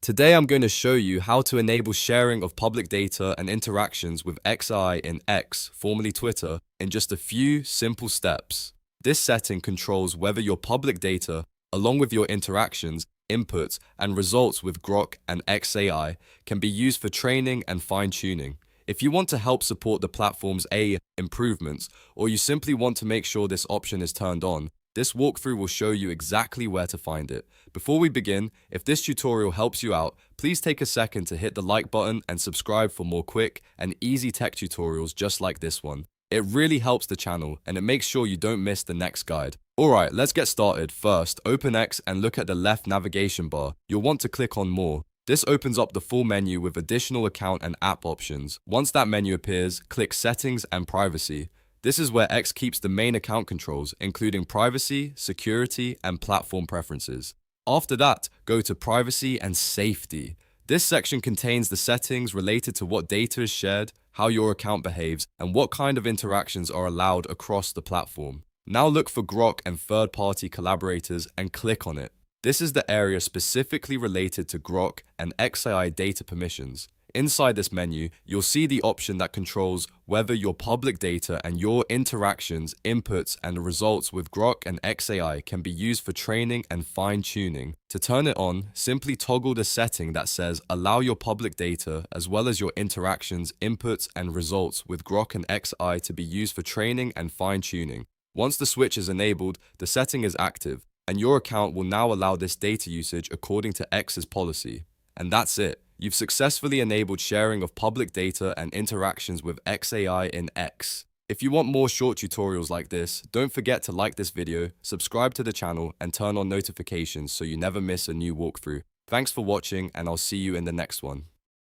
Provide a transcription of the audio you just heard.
Today I'm going to show you how to enable sharing of public data and interactions with XAI in X, formerly Twitter, in just a few simple steps. This setting controls whether your public data, along with your interactions, inputs, and results with Grok and XAI, can be used for training and fine-tuning. If you want to help support the platform's AI improvements, or you simply want to make sure this option is turned on, this walkthrough will show you exactly where to find it. Before we begin, if this tutorial helps you out, please take a second to hit the like button and subscribe for more quick and easy tech tutorials just like this one. It really helps the channel and it makes sure you don't miss the next guide. Alright, let's get started. First, open X and look at the left navigation bar. You'll want to click on More. This opens up the full menu with additional account and app options. Once that menu appears, click Settings and Privacy. This is where X keeps the main account controls, including privacy, security, and platform preferences. After that, go to Privacy and Safety. This section contains the settings related to what data is shared, how your account behaves, and what kind of interactions are allowed across the platform. Now look for Grok and third-party collaborators and click on it. This is the area specifically related to Grok and XAI data permissions. Inside this menu, you'll see the option that controls whether your public data and your interactions, inputs, and results with Grok and XAI can be used for training and fine-tuning. To turn it on, simply toggle the setting that says allow your public data as well as your interactions, inputs, and results with Grok and XAI to be used for training and fine-tuning. Once the switch is enabled, the setting is active, and your account will now allow this data usage according to X's policy. And that's it. You've successfully enabled sharing of public data and interactions with XAI in X. If you want more short tutorials like this, don't forget to like this video, subscribe to the channel, and turn on notifications so you never miss a new walkthrough. Thanks for watching, and I'll see you in the next one.